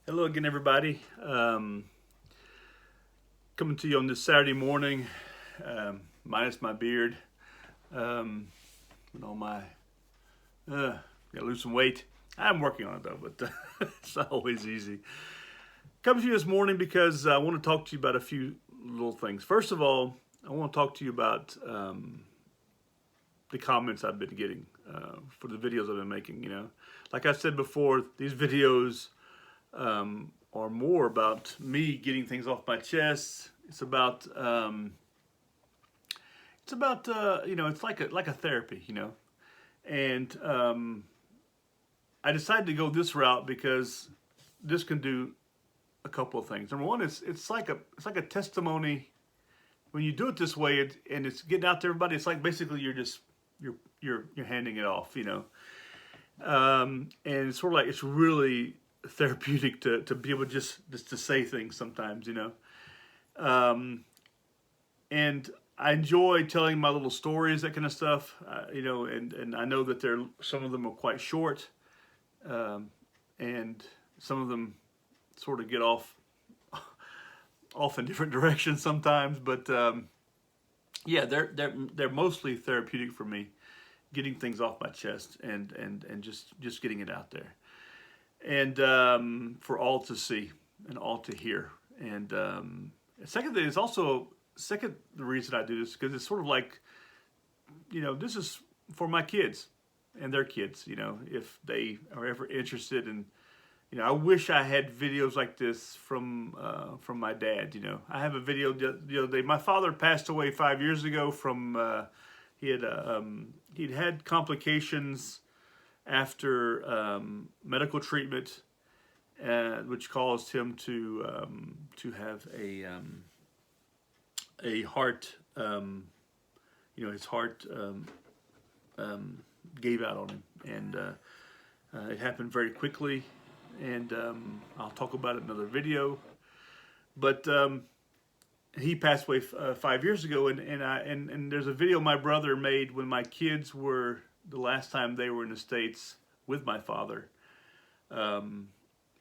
Hello again, everybody. Coming to you on this Saturday morning, minus my beard, um, and all my gotta lose some weight. I'm working on it though, but it's not always easy. Coming to you this morning because I want to talk to you about a few little things. First of all, I want to talk to you about the comments I've been getting for the videos I've been making. Like I said before, these videos are more about me getting things off my chest. It's about it's like a therapy, and I decided to go this route because this can do a couple of things. Number one, it's like a testimony. When you do it this way, and it's getting out to everybody, it's like basically you're handing it off, and it's sort of like it's really therapeutic to be able just to say things sometimes, um, and I enjoy telling my little stories, that kind of stuff, and I know that some of them are quite short, um, and some of them sort of get off in different directions sometimes, but yeah, they're mostly therapeutic for me, getting things off my chest and just getting it out there, and for all to see and all to hear. And second thing is also second the reason I do this because it's sort of like this is for my kids and their kids. If they are ever interested in, I wish I had videos like this from my dad. I have a video the other day. My father passed away 5 years ago from he'd had complications after medical treatment, which caused him to have a heart. His heart gave out on him, and it happened very quickly. And I'll talk about it in another video. But he passed away 5 years ago, and there's a video my brother made when my kids were the last time they were in the States with my father. Um,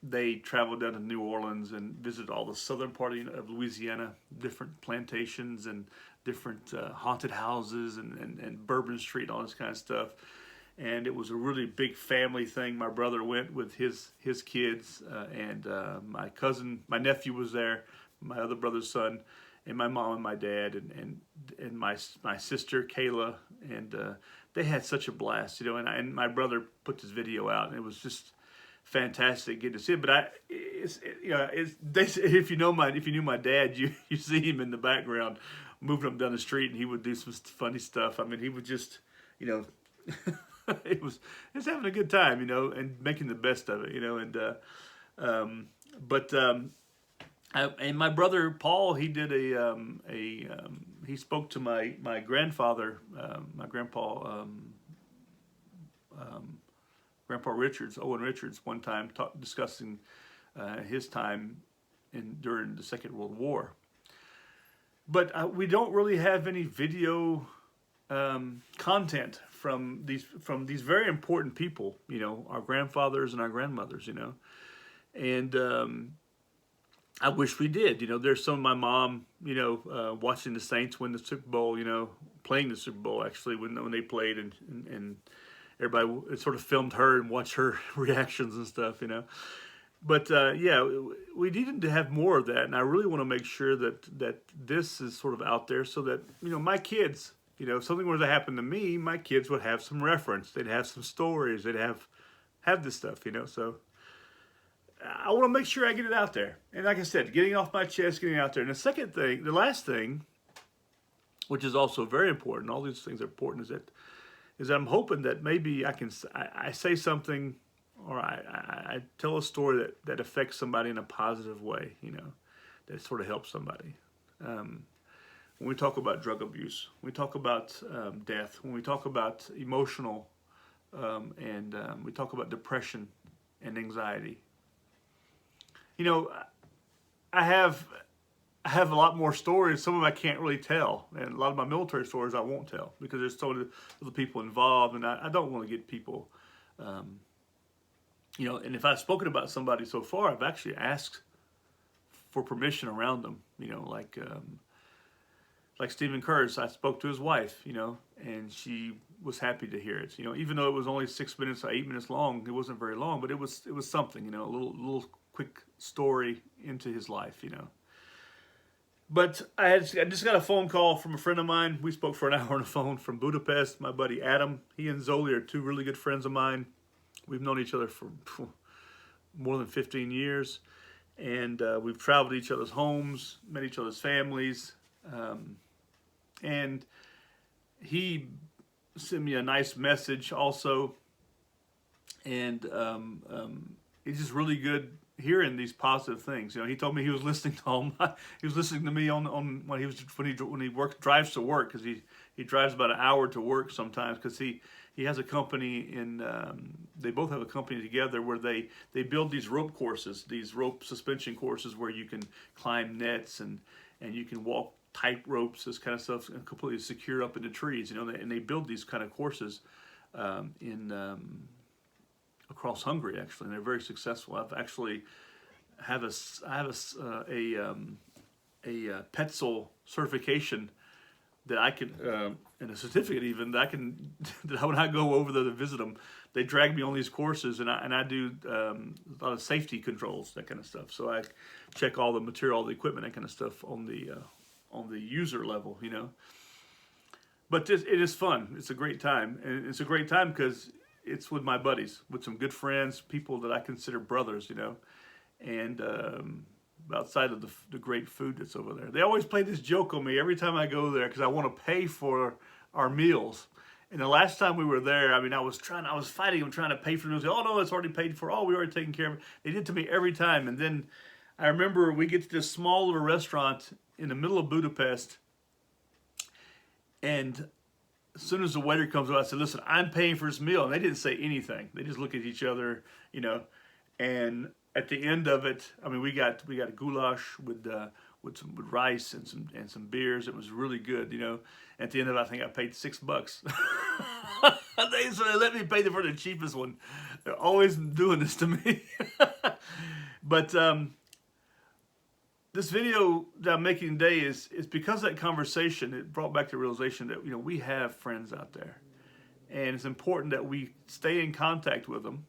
they traveled down to New Orleans and visited all the southern part of Louisiana, different plantations and different haunted houses and Bourbon Street and all this kind of stuff. And it was a really big family thing. My brother went with his kids, and my nephew was there, my other brother's son, and my mom and my dad, and my sister Kayla, and they had such a blast, And my brother put this video out, and it was just fantastic getting to see it. But if you knew my dad, you see him in the background moving up down the street, and he would do some funny stuff. I mean, he would just, you know, it was having a good time, and making the best of it, and um, but and my brother Paul, he did he spoke to my grandfather, my grandpa. Um, Grandpa Richards, Owen Richards, one time discussing his time during the Second World War. But we don't really have any video content from these very important people, our grandfathers and our grandmothers, and I wish we did. There's some of my mom, watching the Saints win the Super Bowl, playing the Super Bowl actually when they played, and everybody sort of filmed her and watched her reactions and stuff, But yeah, we needed to have more of that, and I really want to make sure that this is sort of out there so that my kids, if something were to happen to me, my kids would have some reference. They'd have some stories. They'd have this stuff, So I want to make sure I get it out there, and like I said, getting off my chest, getting it out there. And the last thing, which is also very important, all these things are important, is that I'm hoping that maybe I say something, or I tell a story that affects somebody in a positive way, that sort of helps somebody. When we talk about drug abuse, when we talk about death, when we talk about emotional, and we talk about depression and anxiety, I have a lot more stories. Some of them I can't really tell, and a lot of my military stories I won't tell because there's so many other people involved, and I don't want to get people You know, and if I've spoken about somebody so far, I've actually asked for permission around them. You know, like Stephen Curtis, I spoke to his wife, you know, and she was happy to hear it. You know, even though it was only 6 minutes or 8 minutes long, it wasn't very long, but it was something, you know, a little quick story into his life, you know. But I just got a phone call from a friend of mine. We spoke for an hour on the phone from Budapest. My buddy Adam, he and Zoli are two really good friends of mine. We've known each other for more than 15 years, and we've traveled to each other's homes, met each other's families. And he sent me a nice message also, and it's just really good hearing these positive things. You know, he told me he was listening to he was listening to me on when he drives to work, because he drives about an hour to work sometimes, because he has a company in they both have a company together where they build these rope courses, these rope suspension courses where you can climb nets and you can walk tight ropes, this kind of stuff, and completely secure up into trees, you know, and they build these kind of courses across Hungary, actually, and they're very successful. I've actually I have a Petzl certification that I can, and a certificate even, that I can, that when I go over there to visit them, they drag me on these courses, and I do a lot of safety controls, that kind of stuff. So I check all the material, all the equipment, that kind of stuff on the user level, you know. But it is fun. It's a great time, and it's a great time because it's with my buddies, with some good friends, people that I consider brothers, you know. And outside of the great food that's over there, they always play this joke on me every time I go there, because I want to pay for our meals. And the last time we were there, I mean, I was fighting them, trying to pay for the meals. Oh no, it's already paid for. Oh, we already taken care of it. They did to me every time. And then I remember we get to this small little restaurant in the middle of Budapest, and as soon as the waiter comes up, I said, "Listen, I'm paying for this meal," and they didn't say anything. They just look at each other, you know. And at the end of it, I mean, we got a goulash with rice and some beers. It was really good, you know. At the end of it, I think I paid $6. So they let me pay for the cheapest one. They're always doing this to me. But this video that I'm making today is because of that conversation. It brought back the realization that, you know, we have friends out there, and it's important that we stay in contact with them,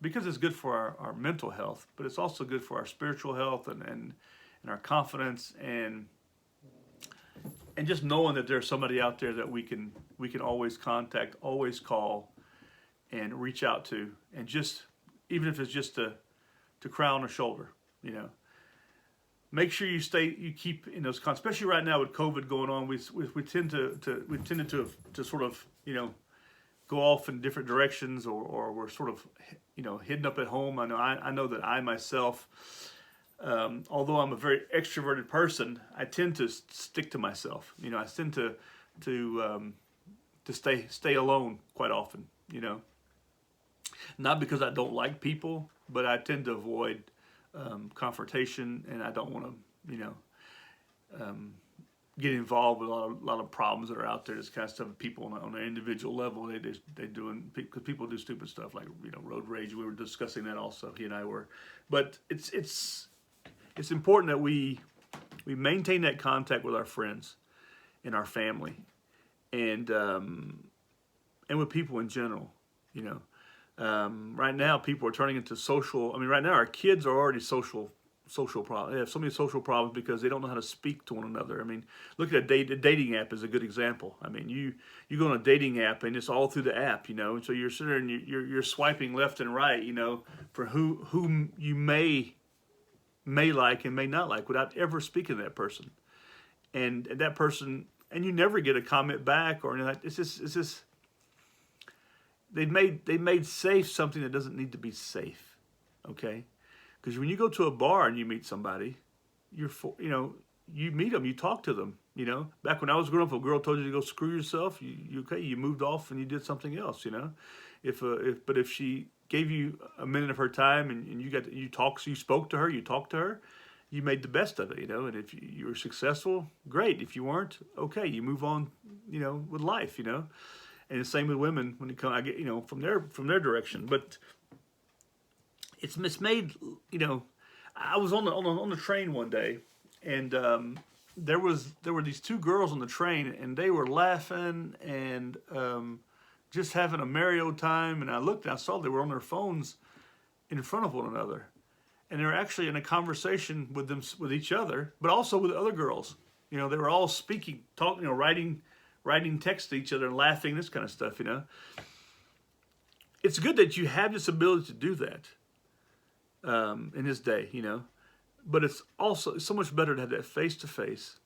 because it's good for our mental health, but it's also good for our spiritual health and our confidence, and just knowing that there's somebody out there that we can always contact, always call, and reach out to, and just, even if it's just to cry on the shoulder, you know. Make sure you keep in those contacts, especially right now with COVID going on. We tended to sort of, you know, go off in different directions, or we're sort of, you know, hidden up at home. I know that I myself, although I'm a very extroverted person, I tend to stick to myself. You know, I tend to stay alone quite often. You know, not because I don't like people, but I tend to avoid confrontation, and I don't want to, you know, get involved with a lot of problems that are out there. This kind of stuff. People on an individual level, they doing, because people do stupid stuff like, you know, road rage. We were discussing that also. He and I were, but it's important that we maintain that contact with our friends and our family, and with people in general. You know. Right now, people are turning into social. I mean, right now, our kids are already social problems. They have so many social problems because they don't know how to speak to one another. I mean, look at a dating app is a good example. I mean, you go on a dating app, and it's all through the app, you know. And so you're sitting there and you're swiping left and right, you know, for whom you may like and may not like, without ever speaking to that person, and that person, and you never get a comment back or anything. It's just. They made safe something that doesn't need to be safe, okay? Because when you go to a bar and you meet somebody, you meet them, you talk to them, you know. Back when I was growing up, if a girl told you to go screw yourself, you moved off and you did something else, you know. But if she gave you a minute of her time and you spoke to her, you talked to her, you made the best of it, you know. And if you were successful, great. If you weren't, okay, you move on, you know, with life, you know. And the same with women when it comes, I get, you know, from their direction. But it's made, you know, I was on the train one day, and there were these two girls on the train, and they were laughing and just having a merry old time. And I looked and I saw they were on their phones in front of one another, and they were actually in a conversation with each other, but also with other girls. You know, they were all speaking, talking, you know, writing text to each other and laughing, this kind of stuff. You know, it's good that you have this ability to do that in this day. You know, but it's also so much better to have that face to face,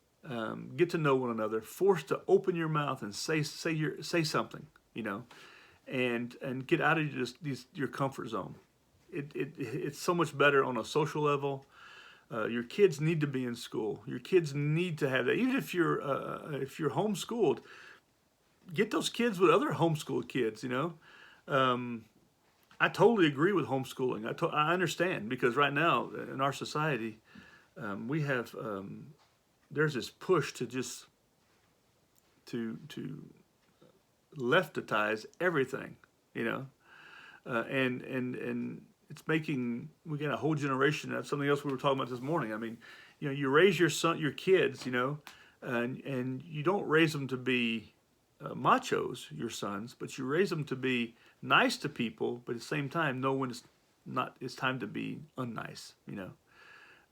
get to know one another, forced to open your mouth and say something. You know, and get out of your comfort zone. It's so much better on a social level. Your kids need to be in school. Your kids need to have that. Even if you're homeschooled, get those kids with other homeschooled kids. You know, I totally agree with homeschooling. I understand, because right now in our society, we have there's this push to just to leftitize everything. You know, and it's making, we got a whole generation. That's something else we were talking about this morning. I mean, you know, you raise your kids, you know, and you don't raise them to be machos, your sons, but you raise them to be nice to people, but at the same time know when it's time to be unnice, you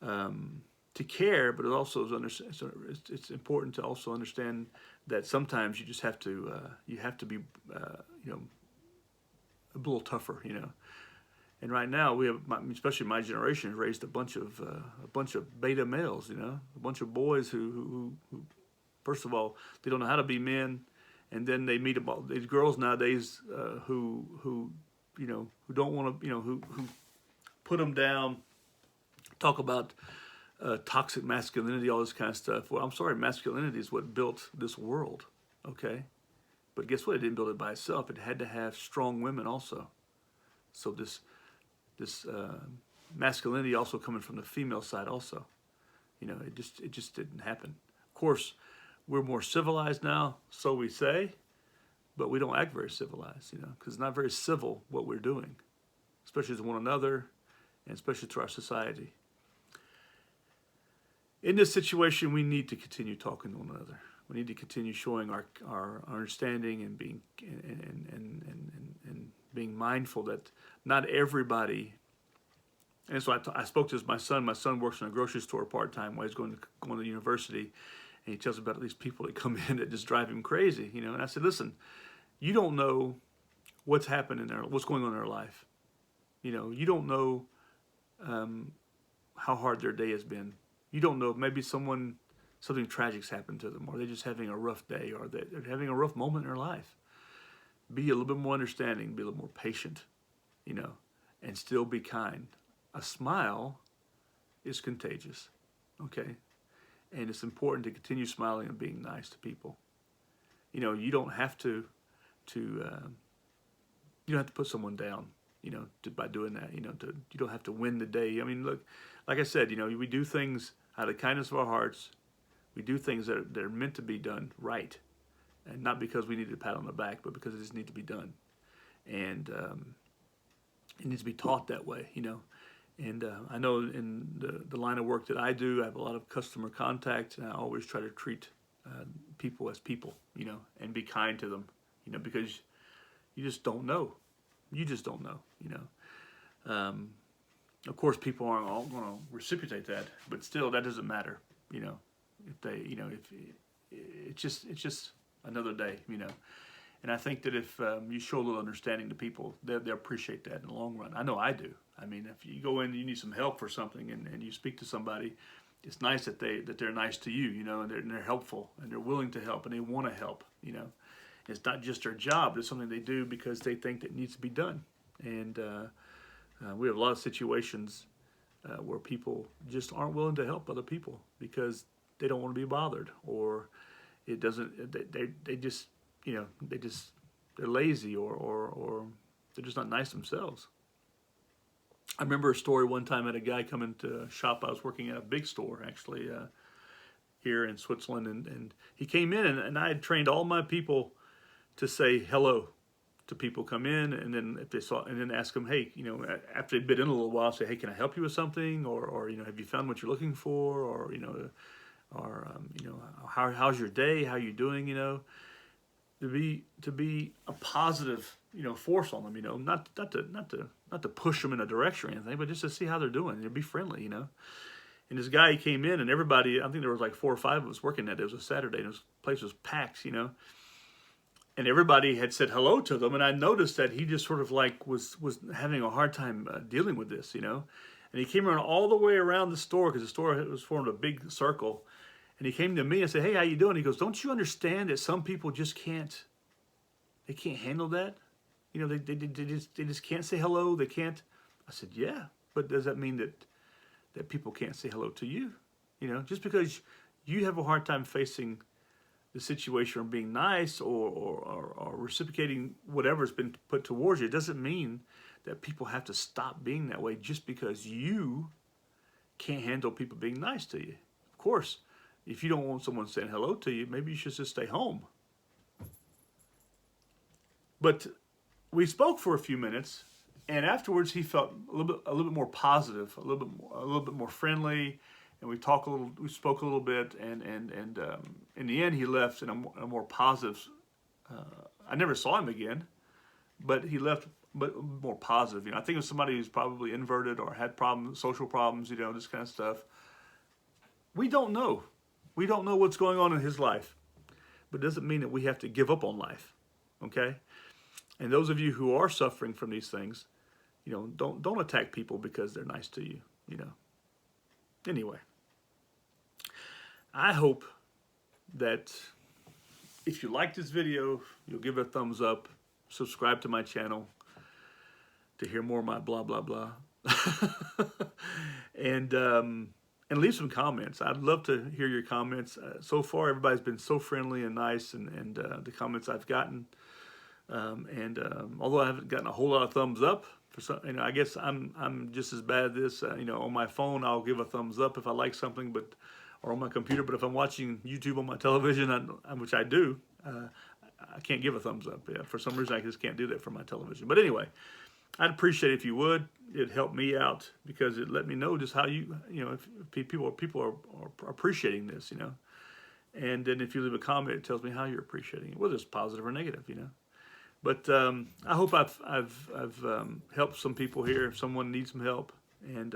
know, to care, but it also is it's important to also understand that sometimes you just have to be you know, a little tougher, you know. And right now we have, especially my generation, has raised a bunch of beta males, you know, a bunch of boys who first of all, they don't know how to be men, and then they meet these girls nowadays who you know, who don't want to, you know, who put them down, talk about toxic masculinity, all this kind of stuff. Well, I'm sorry, masculinity is what built this world, okay? But guess what? It didn't build it by itself. It had to have strong women also. So this masculinity also coming from the female side also. You know, it just didn't happen. Of course, we're more civilized now, so we say, but we don't act very civilized, you know, because it's not very civil what we're doing, especially to one another and especially to our society. In this situation, we need to continue talking to one another. We need to continue showing our understanding and being mindful that not everybody. And so I spoke to my son. My son works in a grocery store part-time while he's going to university, and he tells me about these people that come in that just drive him crazy, you know. And I said, listen, you don't know what's happening there, what's going on in their life. You know, you don't know how hard their day has been. You don't know if maybe something tragic's happened to them, or they're just having a rough day, or they're having a rough moment in their life. Be a little bit more understanding, be a little more patient, you know, and still be kind. A smile is contagious, okay? And it's important to continue smiling and being nice to people. You know, you don't have to put someone down, you know, by doing that. You know, you don't have to win the day. I mean, look, like I said, you know, we do things out of the kindness of our hearts. We do things that are meant to be done right, and not because we need a pat on the back, but because it just needs to be done. And it needs to be taught that way, you know. And I know in the line of work that I do, I have a lot of customer contact, and I always try to treat people as people, you know, and be kind to them, you know, because you just don't know. You just don't know, you know. Of course, people aren't all going to reciprocate that, but still, that doesn't matter, you know. If they, you know, if it's just another day, you know. And I think that if you show a little understanding to people, they'll appreciate that in the long run. I know I do. I mean, if you go in, you need some help for something, and you speak to somebody, it's nice that they're nice to you, you know, and they're helpful, and they're willing to help, and they want to help, you know. It's not just their job; it's something they do because they think that needs to be done. And we have a lot of situations where people just aren't willing to help other people because they don't want to be bothered, or it doesn't. They just, you know, they're lazy, or they're just not nice themselves. I remember a story one time. I had a guy come into a shop. I was working at a big store, actually, here in Switzerland, and he came in, and I had trained all my people to say hello, to people come in, and then if they saw, and then ask them, hey, you know, after they've been in a little while, say, hey, can I help you with something, or you know, have you found what you're looking for, or you know, you know, how's your day, how you doing, you know, to be a positive, you know, force on them, you know, not to push them in a direction or anything, but just to see how they're doing, and be friendly, you know. And this guy, he came in, and everybody, I think there was like 4 or 5 of us working that day. It was a Saturday, and this place was packed, you know. And everybody had said hello to them, and I noticed that he just sort of like was having a hard time dealing with this, you know. And he came around all the way around the store, because the store was formed a big circle. And he came to me and said, hey, how you doing? He goes, don't you understand that some people just can't handle that? You know, they just can't say hello. They can't. I said, yeah, but does that mean that people can't say hello to you? You know, just because you have a hard time facing the situation or being nice or reciprocating whatever's been put towards you, it doesn't mean that people have to stop being that way just because you can't handle people being nice to you. Of course, if you don't want someone saying hello to you, maybe you should just stay home. But we spoke for a few minutes, and afterwards he felt a little bit more positive, a little bit more friendly. And we spoke a little bit, and in the end, he left in a more positive. I never saw him again, but he left, but more positive. You know, I think it was somebody who's probably inverted or had problems, social problems. You know, this kind of stuff. We don't know. We don't know what's going on in his life, but it doesn't mean that we have to give up on life. Okay, and those of you who are suffering from these things, you know, don't attack people because they're nice to you. You know. Anyway, I hope that if you like this video, you'll give it a thumbs up, subscribe to my channel to hear more of my blah, blah, blah. And leave some comments. I'd love to hear your comments. So far, everybody's been so friendly and nice, and the comments I've gotten. Although I haven't gotten a whole lot of thumbs up, for some, you know, I guess I'm just as bad at this. You know, on my phone, I'll give a thumbs up if I like something, or on my computer. But if I'm watching YouTube on my television, which I do, I can't give a thumbs up. Yeah, for some reason, I just can't do that for my television. But anyway, I'd appreciate it if you would. It'd help me out because it let me know just how you know, if people are appreciating this, you know. And then if you leave a comment, it tells me how you're appreciating it, whether it's positive or negative, you know. But I hope I've helped some people here. If someone needs some help, and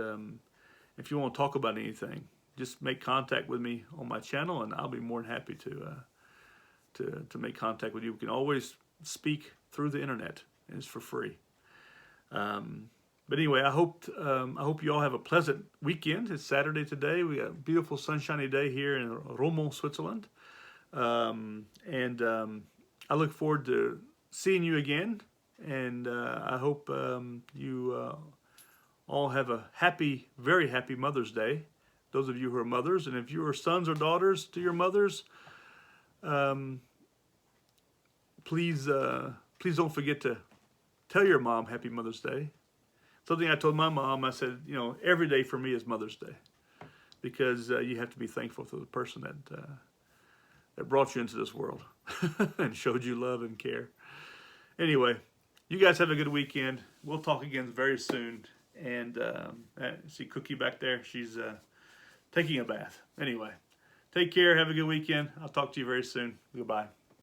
if you want to talk about anything, just make contact with me on my channel, and I'll be more than happy to make contact with you. We can always speak through the internet, and it's for free. But anyway, I hope you all have a pleasant weekend. It's Saturday today. We got a beautiful sunshiny day here in Roermond, Switzerland, and I look forward to seeing you again, and I hope you all have a happy, very happy Mother's Day. Those of you who are mothers, and if you are sons or daughters to your mothers, please don't forget to tell your mom Happy Mother's Day. Something I told my mom, I said, you know, every day for me is Mother's Day, because you have to be thankful to the person that brought you into this world and showed you love and care. Anyway, you guys have a good weekend. We'll talk again very soon. And see Cookie back there. She's taking a bath. Anyway, take care. Have a good weekend. I'll talk to you very soon. Goodbye.